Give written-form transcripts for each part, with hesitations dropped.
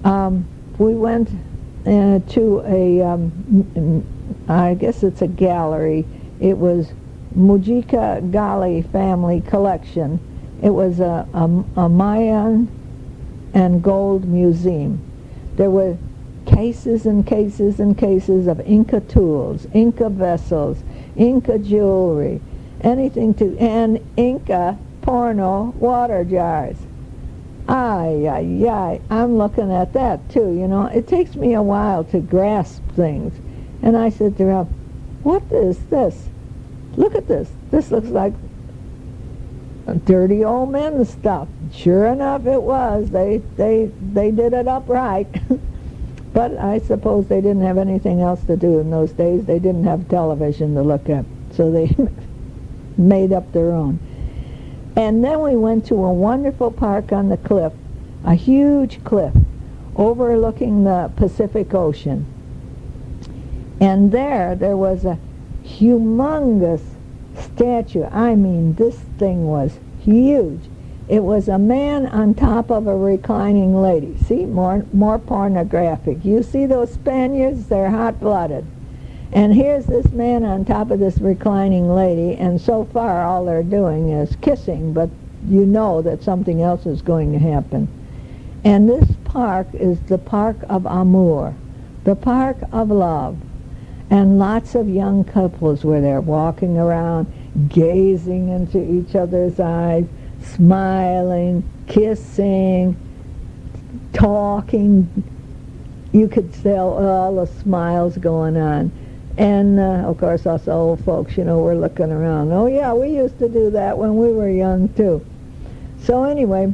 We went to I guess it's a gallery. It was Mujica Gali family collection. It was a Mayan and gold museum. There were cases and cases and cases of Inca tools, Inca vessels, Inca jewelry, and Inca porno water jars. Ay, I'm looking at that too, you know. It takes me a while to grasp things. And I said to Ralph, what is this? Look at this. This looks like dirty old men's stuff. Sure enough, it was. They did it upright. But I suppose they didn't have anything else to do in those days. They didn't have television to look at, so they made up their own. And then we went to a wonderful park on the cliff, a huge cliff overlooking the Pacific Ocean. And there was a humongous statue. I mean, this thing was huge. It was a man on top of a reclining lady. See, more pornographic. You see those Spaniards? They're hot-blooded. And here's this man on top of this reclining lady, and so far all they're doing is kissing, but you know that something else is going to happen. And this park is the Park of Amor, the Park of Love. And lots of young couples were there walking around, gazing into each other's eyes, smiling, kissing, talking. You could tell all the smiles going on. And, of course, us old folks, you know, we're looking around. Oh, yeah, we used to do that when we were young, too. So anyway,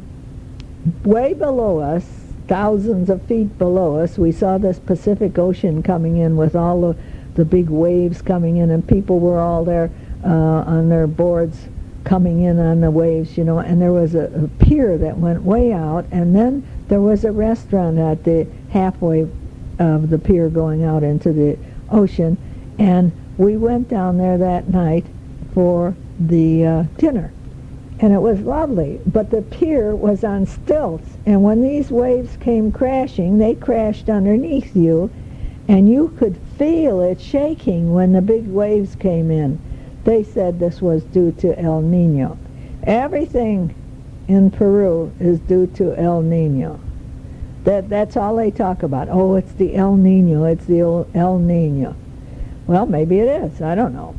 way below us, thousands of feet below us, we saw this Pacific Ocean coming in with all the big waves coming in, and people were all there on their boards coming in on the waves, you know, and there was a pier that went way out, and then there was a restaurant at the halfway of the pier going out into the ocean, and we went down there that night for the dinner, and it was lovely, but the pier was on stilts, and when these waves came crashing, they crashed underneath you, and you could feel it shaking when the big waves came in. They said this was due to El Nino. Everything in Peru is due to El Nino. That's all they talk about. Oh, it's the El Nino, it's the El Nino. Well, maybe it is, I don't know.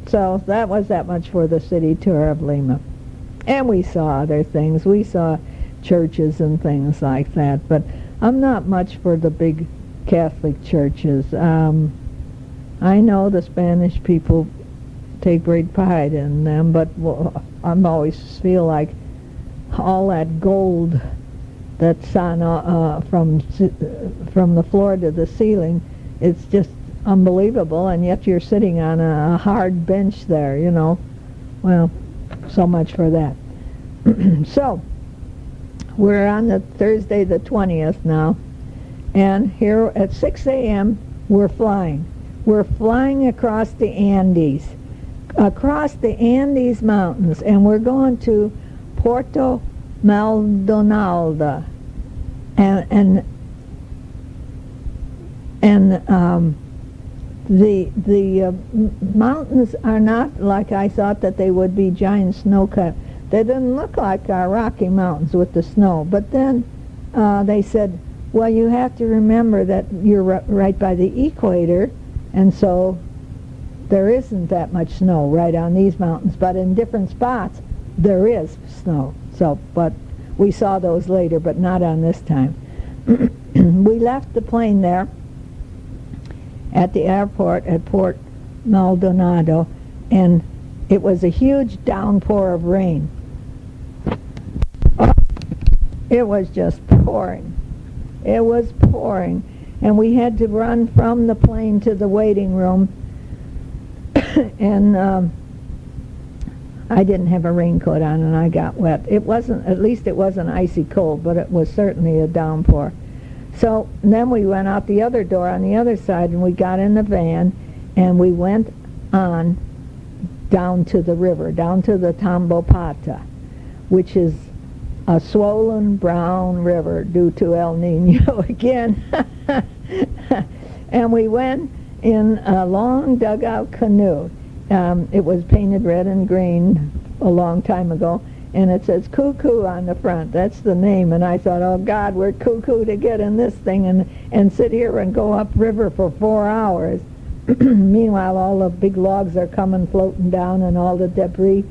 So that was that much for the city tour of Lima. And we saw other things. We saw churches and things like that, but I'm not much for the big Catholic churches. I know the Spanish people take great pride in them, but I always feel like all that gold that's on from the floor to the ceiling, it's just unbelievable, and yet you're sitting on a hard bench there, you know. Well, so much for that. So we're on the Thursday the 20th now, and here at 6 a.m. we're flying. We're flying across the Andes Mountains, and we're going to Puerto Maldonado, and the mountains are not like I thought that they would be, giant snow-capped. They didn't look like our Rocky Mountains with the snow, but then they said, well, you have to remember that you're right by the equator, and so there isn't that much snow right on these mountains, but in different spots there is snow. So, but we saw those later, but not on this time. We left the plane there at the airport at Port Maldonado, and it was a huge downpour of rain. It was just pouring. It was pouring, and we had to run from the plane to the waiting room, and I didn't have a raincoat on, and I got wet. It wasn't, at least it wasn't icy cold, but it was certainly a downpour. So then we went out the other door on the other side, and we got in the van, and we went on down to the river, down to the Tambopata, which is a swollen brown river due to El Nino again. And we went in a long dugout canoe. It was painted red and green a long time ago, and it says Cuckoo on the front. That's the name. And I thought, oh God, we're cuckoo to get in this thing and sit here and go up river for 4 hours. Meanwhile, all the big logs are coming floating down and all the debris.